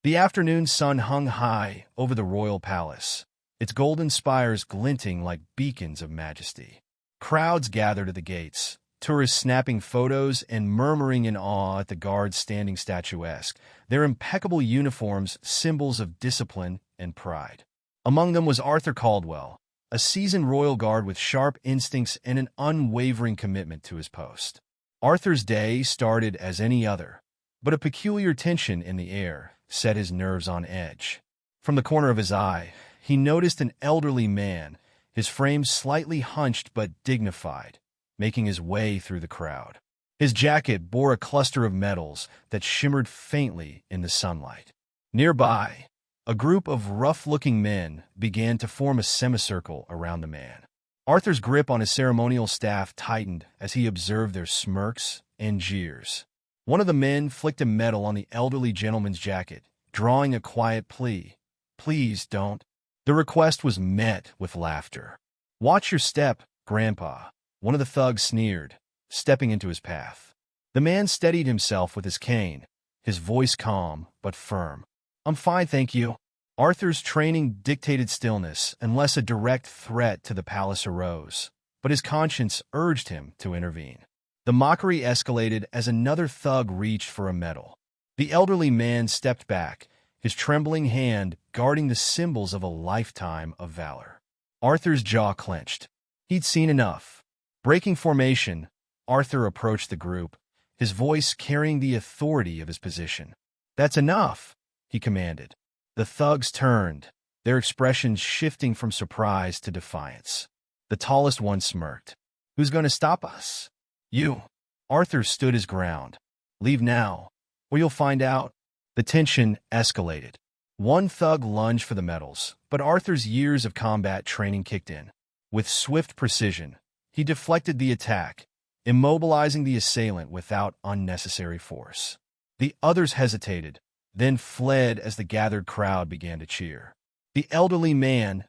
The afternoon sun hung high over the royal palace, its golden spires glinting like beacons of majesty. Crowds gathered at the gates, tourists snapping photos and murmuring in awe at the guards standing statuesque, their impeccable uniforms symbols of discipline and pride. Among them was Arthur Caldwell, a seasoned royal guard with sharp instincts and an unwavering commitment to his post. Arthur's day started as any other, but a peculiar tension in the air set his nerves on edge. From the corner of his eye, he noticed an elderly man, his frame slightly hunched but dignified, making his way through the crowd. His jacket bore a cluster of medals that shimmered faintly in the sunlight. Nearby, a group of rough-looking men began to form a semicircle around the man. Arthur's grip on his ceremonial staff tightened as he observed their smirks and jeers. One of the men flicked a medal on the elderly gentleman's jacket, drawing a quiet plea. "Please don't." The request was met with laughter. "Watch your step, Grandpa," one of the thugs sneered, stepping into his path. The man steadied himself with his cane, his voice calm but firm. "I'm fine, thank you." Arthur's training dictated stillness unless a direct threat to the palace arose, but his conscience urged him to intervene. The mockery escalated as another thug reached for a medal. The elderly man stepped back, his trembling hand guarding the symbols of a lifetime of valor. Arthur's jaw clenched. He'd seen enough. Breaking formation, Arthur approached the group, his voice carrying the authority of his position. "That's enough," he commanded. The thugs turned, their expressions shifting from surprise to defiance. The tallest one smirked. "Who's going to stop us?" "You." Arthur stood his ground. "Leave now, or you'll find out." The tension escalated. One thug lunged for the medals, but Arthur's years of combat training kicked in. With swift precision, he deflected the attack, immobilizing the assailant without unnecessary force. The others hesitated, then fled as the gathered crowd began to cheer. The elderly man,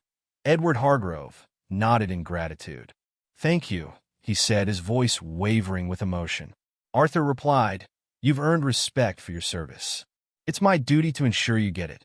Edward Hargrove, nodded in gratitude. "Thank you," he said, his voice wavering with emotion. Arthur replied, "You've earned respect for your service. It's my duty to ensure you get it."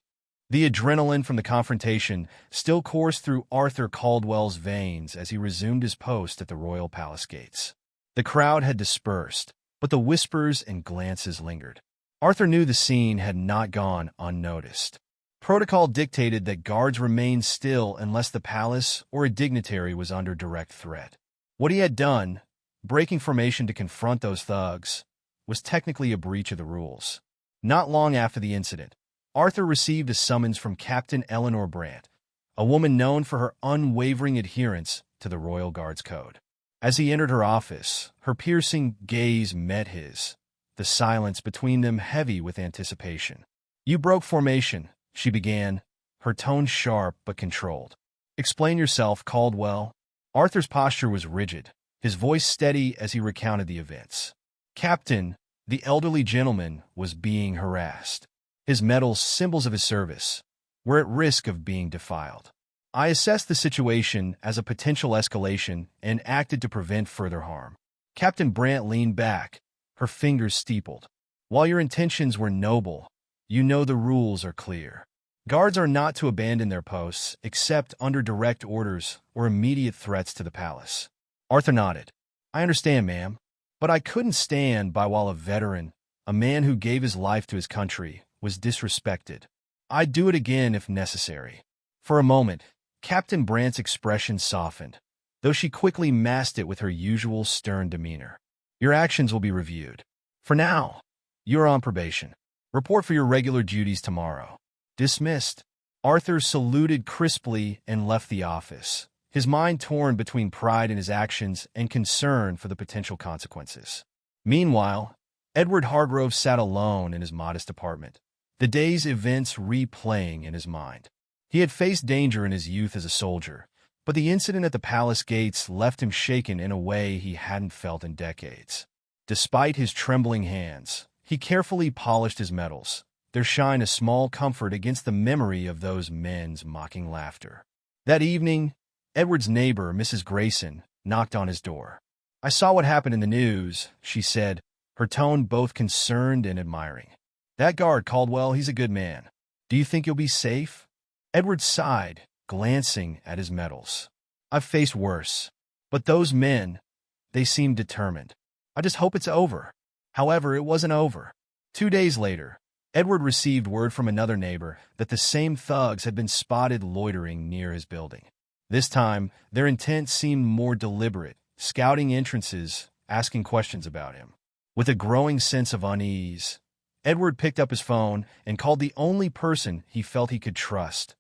The adrenaline from the confrontation still coursed through Arthur Caldwell's veins as he resumed his post at the royal palace gates. The crowd had dispersed, but the whispers and glances lingered. Arthur knew the scene had not gone unnoticed. Protocol dictated that guards remain still unless the palace or a dignitary was under direct threat. What he had done, breaking formation to confront those thugs, was technically a breach of the rules. Not long after the incident, Arthur received a summons from Captain Eleanor Brandt, a woman known for her unwavering adherence to the Royal Guard's code. As he entered her office, her piercing gaze met his, the silence between them heavy with anticipation. "You broke formation," she began, her tone sharp but controlled. "Explain yourself, Caldwell." Arthur's posture was rigid, his voice steady as he recounted the events. "Captain, the elderly gentleman was being harassed. His medals, symbols of his service, were at risk of being defiled. I assessed the situation as a potential escalation and acted to prevent further harm." Captain Brandt leaned back, her fingers steepled. "While your intentions were noble, you know the rules are clear. Guards are not to abandon their posts except under direct orders or immediate threats to the palace." Arthur nodded. "I understand, ma'am, but I couldn't stand by while a veteran, a man who gave his life to his country, was disrespected. I'd do it again if necessary." For a moment, Captain Brandt's expression softened, though she quickly masked it with her usual stern demeanor. "Your actions will be reviewed. For now, you're on probation. Report for your regular duties tomorrow." Dismissed. Arthur saluted crisply and left the office, his mind torn between pride in his actions and concern for the potential consequences. Meanwhile, Edward Hargrove sat alone in his modest apartment, the day's events replaying in his mind. He had faced danger in his youth as a soldier, but the incident at the palace gates left him shaken in a way he hadn't felt in decades. Despite his trembling hands, he carefully polished his medals, their shine a small comfort against the memory of those men's mocking laughter. That evening, Edward's neighbor, Mrs. Grayson, knocked on his door. "I saw what happened in the news," she said, her tone both concerned and admiring. "That guard, Caldwell, he's a good man. Do you think you'll be safe? Edward sighed, glancing at his medals. I've faced worse. But those men, they seemed determined. I just hope it's over. However, it wasn't over. 2 days later, Edward received word from another neighbor that the same thugs had been spotted loitering near his building. This time, their intent seemed more deliberate, scouting entrances, asking questions about him. With a growing sense of unease, Edward picked up his phone and called the only person he felt he could trust,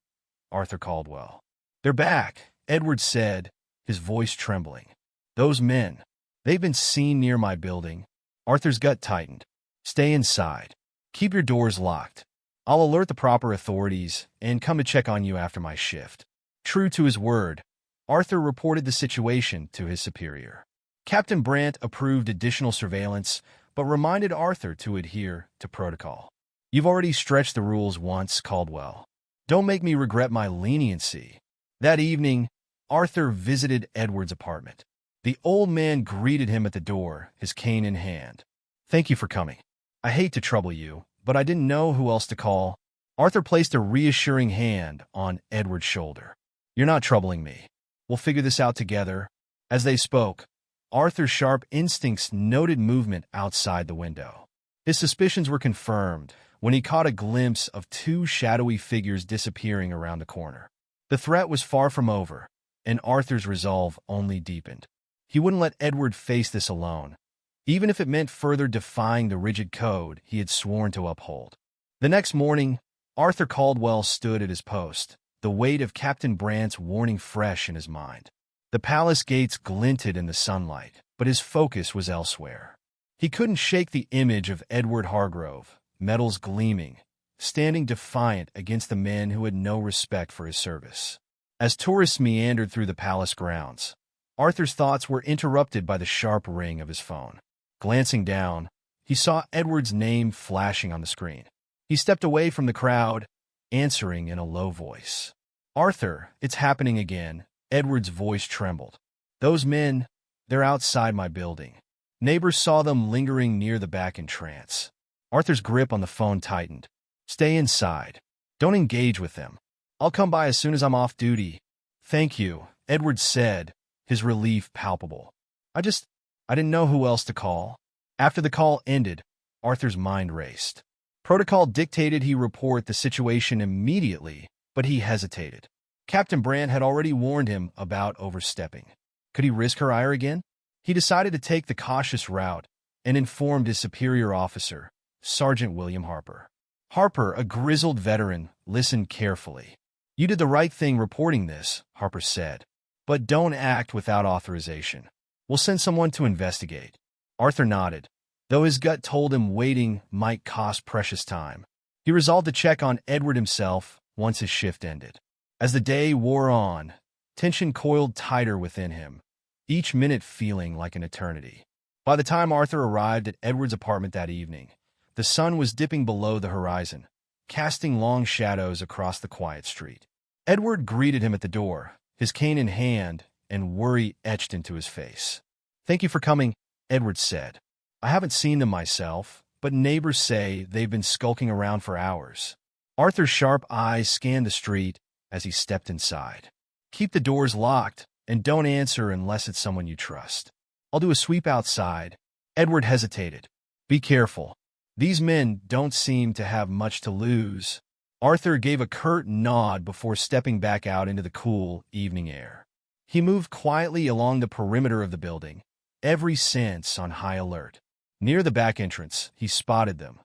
Arthur Caldwell. They're back, Edward said, his voice trembling. Those men, they've been seen near my building. Arthur's gut tightened. Stay inside. Keep your doors locked. I'll alert the proper authorities and come to check on you after my shift. True to his word, Arthur reported the situation to his superior. Captain Brandt approved additional surveillance, but reminded Arthur to adhere to protocol. You've already stretched the rules once, Caldwell. Don't make me regret my leniency. That evening, Arthur visited Edward's apartment. The old man greeted him at the door, his cane in hand. Thank you for coming. I hate to trouble you, but I didn't know who else to call. Arthur placed a reassuring hand on Edward's shoulder. You're not troubling me. We'll figure this out together. As they spoke, Arthur's sharp instincts noted movement outside the window. His suspicions were confirmed when he caught a glimpse of 2 shadowy figures disappearing around the corner. The threat was far from over, and Arthur's resolve only deepened. He wouldn't let Edward face this alone, even if it meant further defying the rigid code he had sworn to uphold. The next morning, Arthur Caldwell stood at his post, the weight of Captain Brandt's warning fresh in his mind. The palace gates glinted in the sunlight, but his focus was elsewhere. He couldn't shake the image of Edward Hargrove, medals gleaming, standing defiant against the men who had no respect for his service. As tourists meandered through the palace grounds, Arthur's thoughts were interrupted by the sharp ring of his phone. Glancing down, he saw Edward's name flashing on the screen. He stepped away from the crowd, answering in a low voice. Arthur, it's happening again. Edward's voice trembled. Those men, they're outside my building. Neighbors saw them lingering near the back entrance. Arthur's grip on the phone tightened. Stay inside. Don't engage with them. I'll come by as soon as I'm off duty. Thank you, Edward said, his relief palpable. I didn't know who else to call. After the call ended, Arthur's mind raced. Protocol dictated he report the situation immediately, but he hesitated. Captain Brandt had already warned him about overstepping. Could he risk her ire again? He decided to take the cautious route and informed his superior officer, Sergeant William Harper. Harper, a grizzled veteran, listened carefully. You did the right thing reporting this, Harper said. But don't act without authorization. We'll send someone to investigate. Arthur nodded, though his gut told him waiting might cost precious time. He resolved to check on Edward himself once his shift ended. As the day wore on, tension coiled tighter within him, each minute feeling like an eternity. By the time Arthur arrived at Edward's apartment that evening, the sun was dipping below the horizon, casting long shadows across the quiet street. Edward greeted him at the door, his cane in hand, and worry etched into his face. Thank you for coming, Edward said. I haven't seen them myself, but neighbors say they've been skulking around for hours. Arthur's sharp eyes scanned the street as he stepped inside. Keep the doors locked, and don't answer unless it's someone you trust. I'll do a sweep outside. Edward hesitated. Be careful. These men don't seem to have much to lose. Arthur gave a curt nod before stepping back out into the cool evening air. He moved quietly along the perimeter of the building, every sense on high alert. Near the back entrance, he spotted them.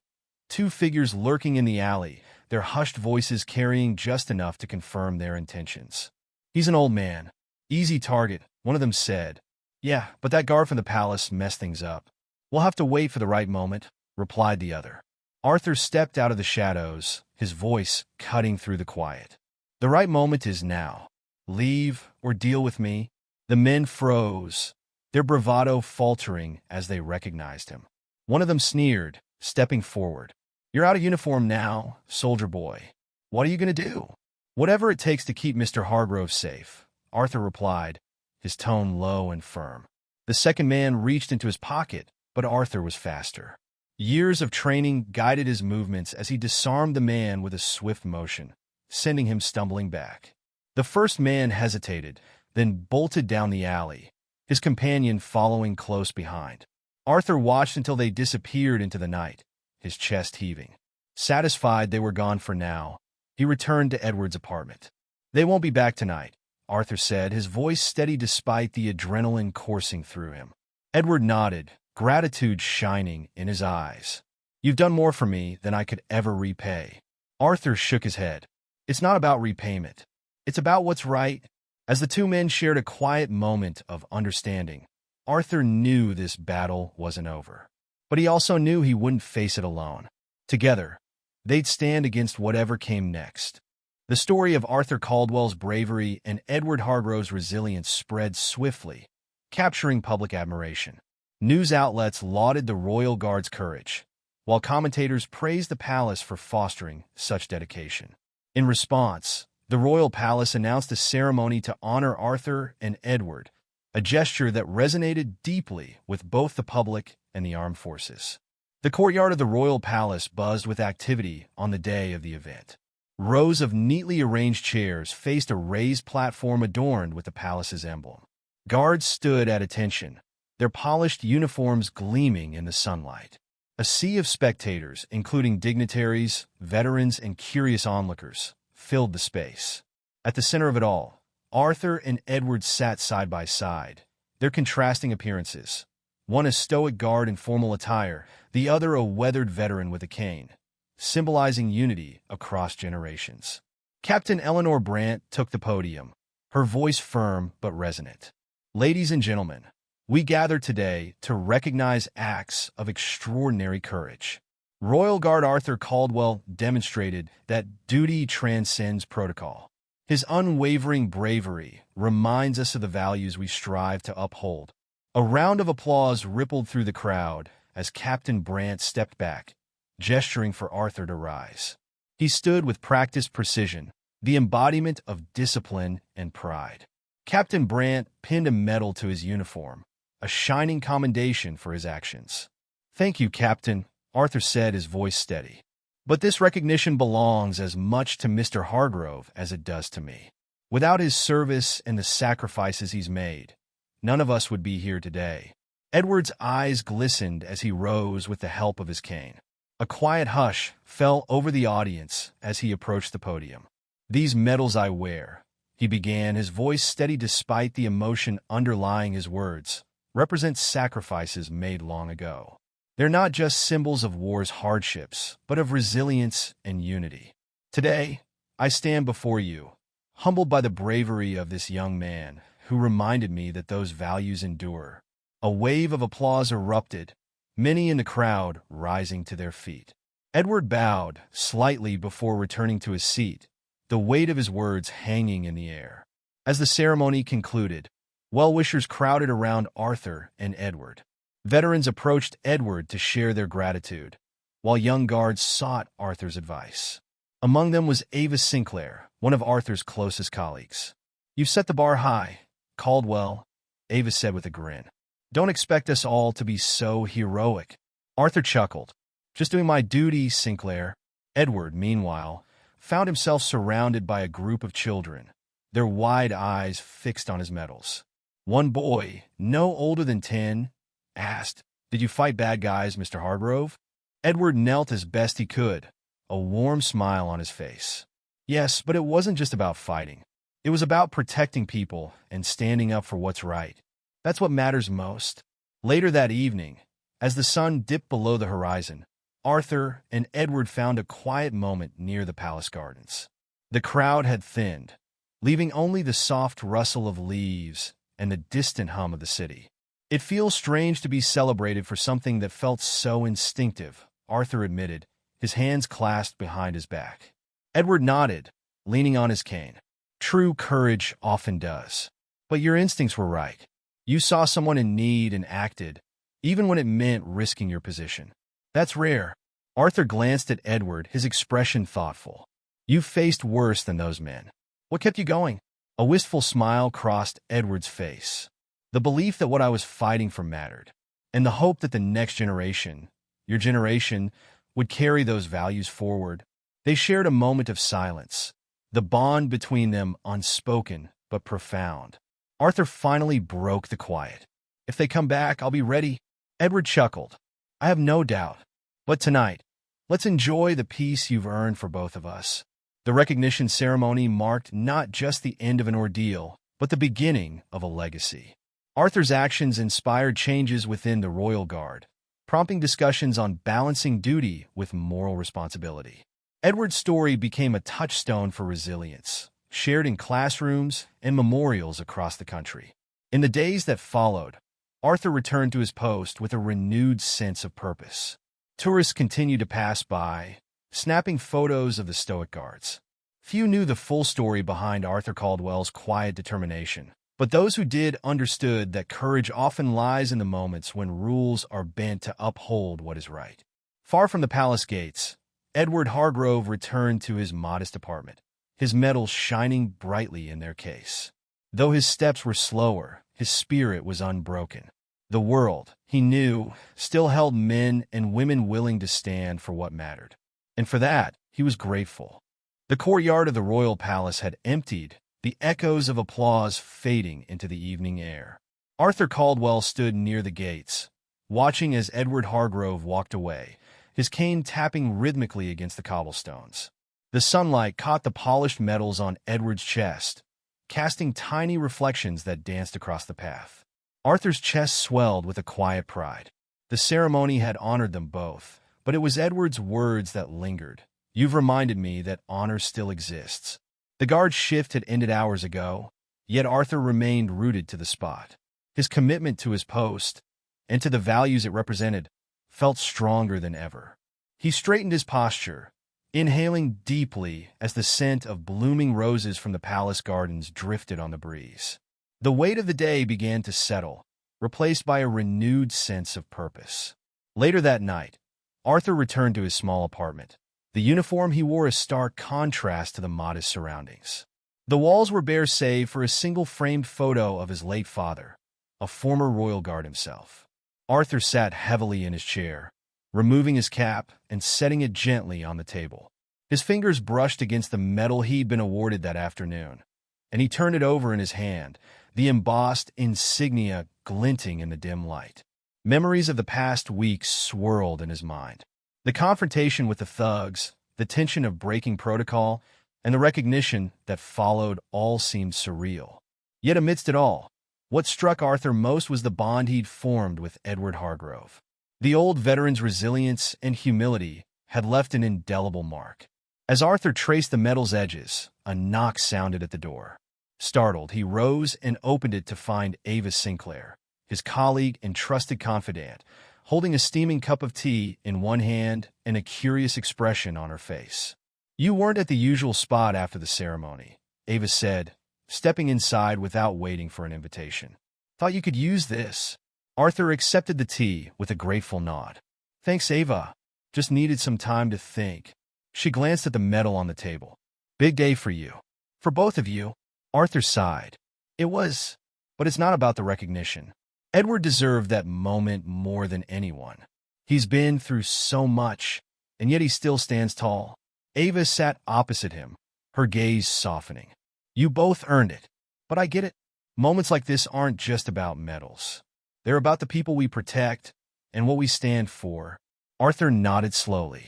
2 figures lurking in the alley, their hushed voices carrying just enough to confirm their intentions. He's an old man. Easy target, one of them said. Yeah, but that guard from the palace messed things up. We'll have to wait for the right moment, replied the other. Arthur stepped out of the shadows, his voice cutting through the quiet. The right moment is now. Leave or deal with me. The men froze, their bravado faltering as they recognized him. One of them sneered, stepping forward. You're out of uniform now, soldier boy. What are you going to do? Whatever it takes to keep Mr. Hargrove safe, Arthur replied, his tone low and firm. The second man reached into his pocket, but Arthur was faster. Years of training guided his movements as he disarmed the man with a swift motion, sending him stumbling back. The first man hesitated, then bolted down the alley, his companion following close behind. Arthur watched until they disappeared into the night, his chest heaving. Satisfied they were gone for now, he returned to Edward's apartment. "They won't be back tonight," Arthur said, his voice steady despite the adrenaline coursing through him. Edward nodded, gratitude shining in his eyes. "You've done more for me than I could ever repay." Arthur shook his head. "It's not about repayment. It's about what's right." As the two men shared a quiet moment of understanding, Arthur knew this battle wasn't over. But he also knew he wouldn't face it alone. Together, they'd stand against whatever came next. The story of Arthur Caldwell's bravery and Edward Hargrove's resilience spread swiftly, capturing public admiration. News outlets lauded the Royal Guard's courage, while commentators praised the palace for fostering such dedication. In response, the royal palace announced a ceremony to honor Arthur and Edward, a gesture that resonated deeply with both the public and the armed forces. The courtyard of the royal palace buzzed with activity on the day of the event. Rows of neatly arranged chairs faced a raised platform adorned with the palace's emblem. Guards stood at attention, their polished uniforms gleaming in the sunlight. A sea of spectators, including dignitaries, veterans, and curious onlookers, filled the space. At the center of it all, Arthur and Edward sat side by side, their contrasting appearances. One a stoic guard in formal attire, the other a weathered veteran with a cane, symbolizing unity across generations. Captain Eleanor Brant took the podium, her voice firm but resonant. "Ladies and gentlemen, we gather today to recognize acts of extraordinary courage." Royal Guard Arthur Caldwell demonstrated that duty transcends protocol. His unwavering bravery reminds us of the values we strive to uphold. A round of applause rippled through the crowd as Captain Brant stepped back, gesturing for Arthur to rise. He stood with practiced precision, the embodiment of discipline and pride. Captain Brant pinned a medal to his uniform, a shining commendation for his actions. "Thank you, Captain," Arthur said, his voice steady. "But this recognition belongs as much to Mr. Hargrove as it does to me. Without his service and the sacrifices he's made, none of us would be here today." Edward's eyes glistened as he rose with the help of his cane. A quiet hush fell over the audience as he approached the podium. "These medals I wear," he began, his voice steady despite the emotion underlying his words, "represent sacrifices made long ago. They're not just symbols of war's hardships, but of resilience and unity. Today, I stand before you, humbled by the bravery of this young man who reminded me that those values endure." A wave of applause erupted, many in the crowd rising to their feet. Edward bowed slightly before returning to his seat, the weight of his words hanging in the air. As the ceremony concluded, well-wishers crowded around Arthur and Edward. Veterans approached Edward to share their gratitude, while young guards sought Arthur's advice. Among them was Ava Sinclair, one of Arthur's closest colleagues. "You've set the bar high, Caldwell," Ava said with a grin. "Don't expect us all to be so heroic." Arthur chuckled. "Just doing my duty, Sinclair." Edward, meanwhile, found himself surrounded by a group of children, their wide eyes fixed on his medals. One boy, no older than 10, asked, "Did you fight bad guys, Mr. Hargrove?" Edward knelt as best he could, a warm smile on his face. "Yes, but it wasn't just about fighting. It was about protecting people and standing up for what's right. That's what matters most." Later that evening, as the sun dipped below the horizon, Arthur and Edward found a quiet moment near the palace gardens. The crowd had thinned, leaving only the soft rustle of leaves and the distant hum of the city. "It feels strange to be celebrated for something that felt so instinctive," Arthur admitted, his hands clasped behind his back. Edward nodded, leaning on his cane. "True courage often does. But your instincts were right. You saw someone in need and acted, even when it meant risking your position. That's rare." Arthur glanced at Edward, his expression thoughtful. "You've faced worse than those men. What kept you going?" A wistful smile crossed Edward's face. "The belief that what I was fighting for mattered, and the hope that the next generation, your generation would carry those values forward. They shared a moment of silence, the bond between them unspoken but profound. Arthur finally broke the quiet. If they come back, I'll be ready. Edward chuckled. I have no doubt. But tonight, let's enjoy the peace you've earned for both of us. The recognition ceremony marked not just the end of an ordeal, but the beginning of a legacy. Arthur's actions inspired changes within the royal guard, prompting discussions on balancing duty with moral responsibility. Edward's story became a touchstone for resilience, shared in classrooms and memorials across the country. In the days that followed, Arthur returned to his post with a renewed sense of purpose. Tourists continued to pass by, snapping photos of the stoic guards. Few knew the full story behind Arthur Caldwell's quiet determination, but those who did understood that courage often lies in the moments when rules are bent to uphold what is right. Far from the palace gates, Edward Hargrove returned to his modest apartment, his medals shining brightly in their case. Though his steps were slower, his spirit was unbroken. The world, he knew, still held men and women willing to stand for what mattered. And for that, he was grateful. The courtyard of the royal palace had emptied, the echoes of applause fading into the evening air. Arthur Caldwell stood near the gates, watching as Edward Hargrove walked away, his cane tapping rhythmically against the cobblestones. The sunlight caught the polished metals on Edward's chest, casting tiny reflections that danced across the path. Arthur's chest swelled with a quiet pride. The ceremony had honored them both, but it was Edward's words that lingered. You've reminded me that honor still exists. The guard's shift had ended hours ago, yet Arthur remained rooted to the spot. His commitment to his post, and to the values it represented, felt stronger than ever. He straightened his posture, inhaling deeply as the scent of blooming roses from the palace gardens drifted on the breeze. The weight of the day began to settle, replaced by a renewed sense of purpose. Later that night, Arthur returned to his small apartment. The uniform he wore a stark contrast to the modest surroundings. The walls were bare save for a single framed photo of his late father, a former royal guard himself. Arthur sat heavily in his chair, removing his cap and setting it gently on the table. His fingers brushed against the medal he'd been awarded that afternoon, and he turned it over in his hand, the embossed insignia glinting in the dim light. Memories of the past weeks swirled in his mind. The confrontation with the thugs, the tension of breaking protocol, and the recognition that followed all seemed surreal. Yet amidst it all, what struck Arthur most was the bond he'd formed with Edward Hargrove. The old veteran's resilience and humility had left an indelible mark. As Arthur traced the medal's edges, a knock sounded at the door. Startled, he rose and opened it to find Ava Sinclair, his colleague and trusted confidant, holding a steaming cup of tea in one hand and a curious expression on her face. You weren't at the usual spot after the ceremony, Ava said, stepping inside without waiting for an invitation. Thought you could use this. Arthur accepted the tea with a grateful nod. Thanks, Ava. Just needed some time to think. She glanced at the medal on the table. Big day for you. For both of you. Arthur sighed. It was, but it's not about the recognition. Edward deserved that moment more than anyone. He's been through so much, and yet he still stands tall. Ava sat opposite him, her gaze softening. You both earned it, but I get it. Moments like this aren't just about medals. They're about the people we protect and what we stand for. Arthur nodded slowly.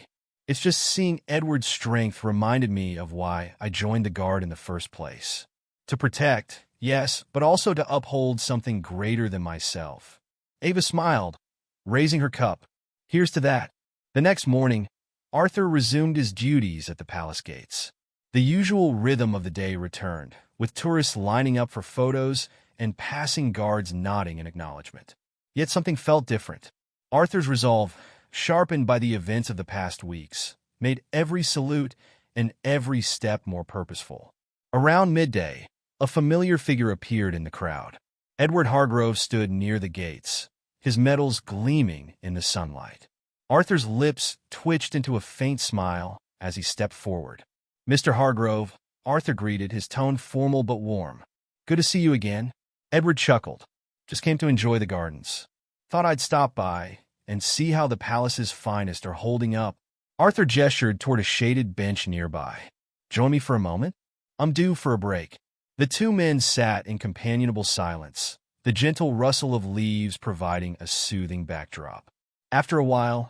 It's just seeing Edward's strength reminded me of why I joined the Guard in the first place. To protect, yes, but also to uphold something greater than myself. Ava smiled, raising her cup. Here's to that. The next morning, Arthur resumed his duties at the palace gates. The usual rhythm of the day returned, with tourists lining up for photos and passing guards nodding in acknowledgement. Yet something felt different. Arthur's resolve, sharpened by the events of the past weeks, made every salute and every step more purposeful. Around midday, a familiar figure appeared in the crowd. Edward Hargrove stood near the gates, his medals gleaming in the sunlight. Arthur's lips twitched into a faint smile as he stepped forward. Mr. Hargrove, Arthur greeted, his tone formal but warm. Good to see you again. Edward chuckled. Just came to enjoy the gardens. Thought I'd stop by, and see how the palace's finest are holding up. Arthur gestured toward a shaded bench nearby. Join me for a moment? I'm due for a break. The two men sat in companionable silence, the gentle rustle of leaves providing a soothing backdrop. After a while,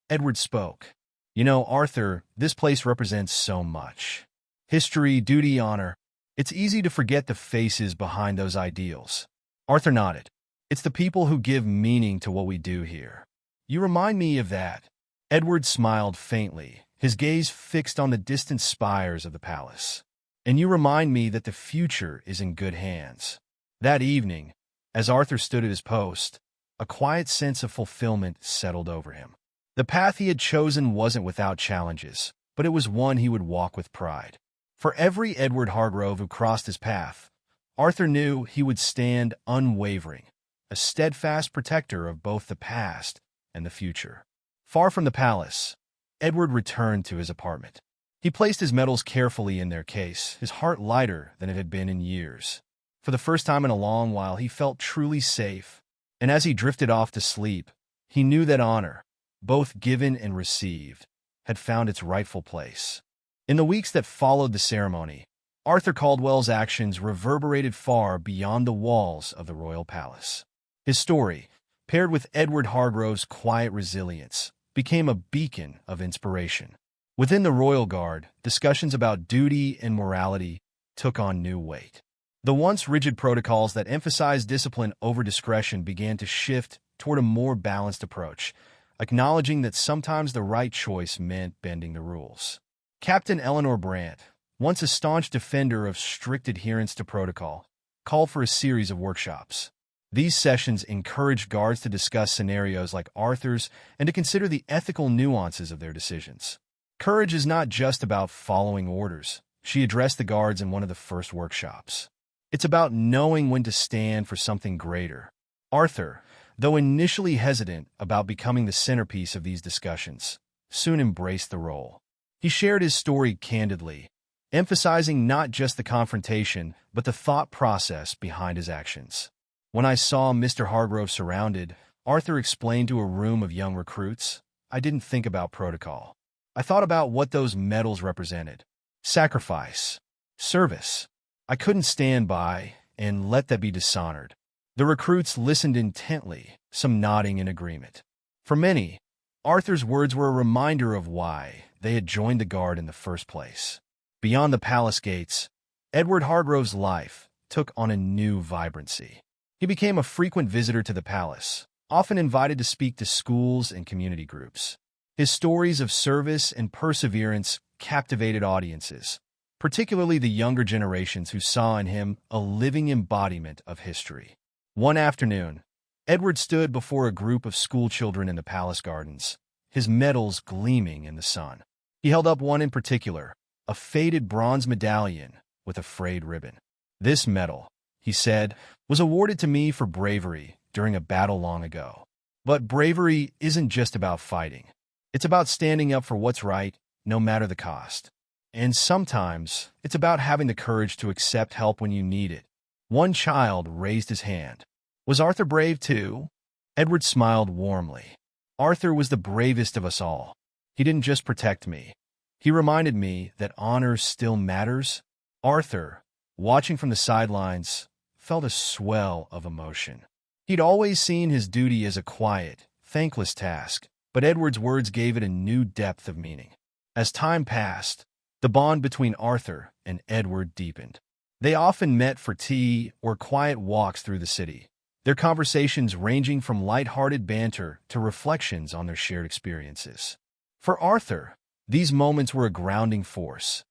Edward spoke. You know, Arthur, this place represents so much. History, duty, honor. It's easy to forget the faces behind those ideals. Arthur nodded. It's the people who give meaning to what we do here. You remind me of that. Edward smiled faintly, his gaze fixed on the distant spires of the palace. And you remind me that the future is in good hands. That evening, as Arthur stood at his post, a quiet sense of fulfillment settled over him. The path he had chosen wasn't without challenges, but it was one he would walk with pride. For every Edward Hargrove who crossed his path, Arthur knew he would stand unwavering, a steadfast protector of both the past and the future. Far from the palace, Edward returned to his apartment. He placed his medals carefully in their case, his heart lighter than it had been in years. For the first time in a long while, he felt truly safe, and as he drifted off to sleep, he knew that honor, both given and received, had found its rightful place. In the weeks that followed the ceremony, Arthur Caldwell's actions reverberated far beyond the walls of the royal palace. His story, paired with Edward Hargrove's quiet resilience, became a beacon of inspiration. Within the royal guard, discussions about duty and morality took on new weight. The once rigid protocols that emphasized discipline over discretion began to shift toward a more balanced approach, acknowledging that sometimes the right choice meant bending the rules. Captain Eleanor Brandt, once a staunch defender of strict adherence to protocol, called for a series of workshops. These sessions encouraged guards to discuss scenarios like Arthur's and to consider the ethical nuances of their decisions. Courage is not just about following orders, she addressed the guards in one of the first workshops. It's about knowing when to stand for something greater. Arthur, though initially hesitant about becoming the centerpiece of these discussions, soon embraced the role. He shared his story candidly, emphasizing not just the confrontation, but the thought process behind his actions. When I saw Mr. Hargrove surrounded, Arthur explained to a room of young recruits, I didn't think about protocol. I thought about what those medals represented. Sacrifice. Service. I couldn't stand by and let that be dishonored. The recruits listened intently, some nodding in agreement. For many, Arthur's words were a reminder of why they had joined the guard in the first place. Beyond the palace gates, Edward Hargrove's life took on a new vibrancy. He became a frequent visitor to the palace, often invited to speak to schools and community groups. His stories of service and perseverance captivated audiences, particularly the younger generations who saw in him a living embodiment of history. One afternoon, Edward stood before a group of schoolchildren in the palace gardens, his medals gleaming in the sun. He held up one in particular, a faded bronze medallion with a frayed ribbon. This medal, he said, was awarded to me for bravery during a battle long ago. But bravery isn't just about fighting. It's about standing up for what's right, no matter the cost. And sometimes, it's about having the courage to accept help when you need it. One child raised his hand. Was Arthur brave too? Edward smiled warmly. Arthur was the bravest of us all. He didn't just protect me. He reminded me that honor still matters. Arthur, watching from the sidelines, felt a swell of emotion. He'd always seen his duty as a quiet, thankless task, but Edward's words gave it a new depth of meaning. As time passed, the bond between Arthur and Edward deepened. They often met for tea or quiet walks through the city, their conversations ranging from light-hearted banter to reflections on their shared experiences. For Arthur, these moments were a grounding force,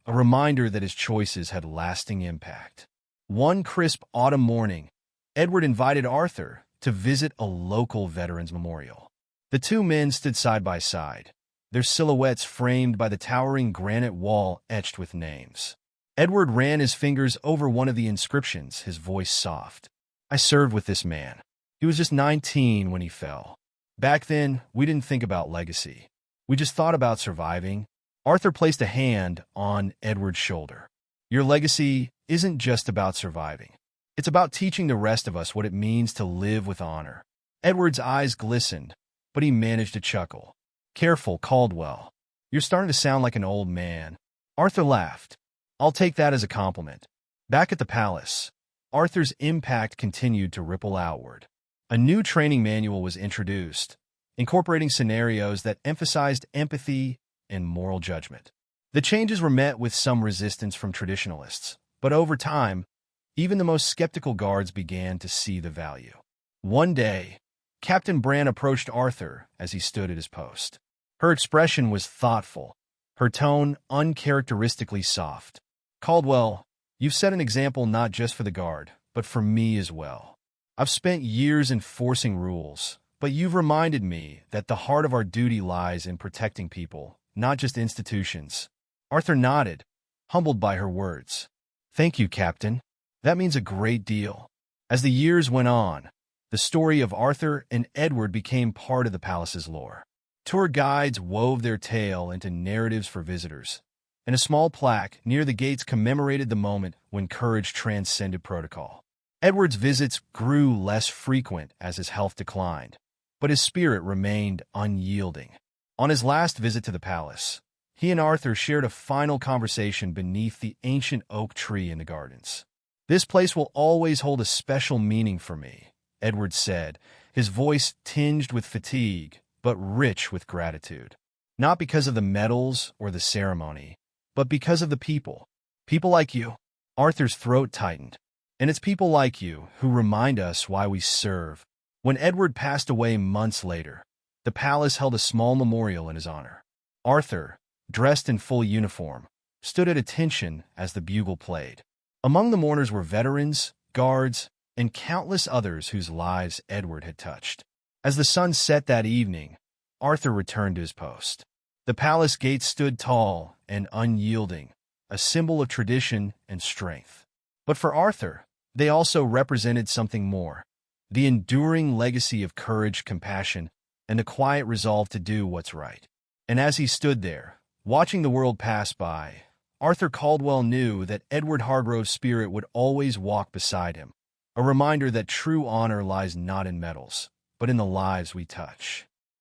a reminder that his choices had lasting impact. One crisp autumn morning, Edward invited Arthur to visit a local veterans memorial. The two men stood side by side, their silhouettes framed by the towering granite wall etched with names. Edward ran his fingers over one of the inscriptions, his voice soft. I served with this man. He was just 19 when he fell. Back then, we didn't think about legacy. We just thought about surviving. Arthur placed a hand on Edward's shoulder. Your legacy isn't just about surviving. It's about teaching the rest of us what it means to live with honor. Edward's eyes glistened, but he managed to chuckle. "Careful, Caldwell. You're starting to sound like an old man." Arthur laughed. "I'll take that as a compliment." Back at the palace, Arthur's impact continued to ripple outward. A new training manual was introduced, incorporating scenarios that emphasized empathy and moral judgment. The changes were met with some resistance from traditionalists, but over time, even the most skeptical guards began to see the value. One day, Captain Bran approached Arthur as he stood at his post. Her expression was thoughtful, her tone uncharacteristically soft. "Caldwell, you've set an example not just for the guard, but for me as well. I've spent years enforcing rules, but you've reminded me that the heart of our duty lies in protecting people, not just institutions." Arthur nodded, humbled by her words. "Thank you, Captain. That means a great deal." As the years went on, the story of Arthur and Edward became part of the palace's lore. Tour guides wove their tale into narratives for visitors, and a small plaque near the gates commemorated the moment when courage transcended protocol. Edward's visits grew less frequent as his health declined, but his spirit remained unyielding. On his last visit to the palace, he and Arthur shared a final conversation beneath the ancient oak tree in the gardens. "This place will always hold a special meaning for me," Edward said, his voice tinged with fatigue, but rich with gratitude. "Not because of the medals or the ceremony, but because of the people. People like you." Arthur's throat tightened. "And it's people like you who remind us why we serve." When Edward passed away months later, the palace held a small memorial in his honor. Arthur, dressed in full uniform, stood at attention as the bugle played. Among the mourners were veterans, guards, and countless others whose lives Edward had touched. As the sun set that evening, Arthur returned to his post. The palace gates stood tall and unyielding, a symbol of tradition and strength. But for Arthur, they also represented something more: the enduring legacy of courage, compassion, and the quiet resolve to do what's right. And as he stood there, watching the world pass by, Arthur Caldwell knew that Edward Hargrove's spirit would always walk beside him, a reminder that true honor lies not in medals, but in the lives we touch.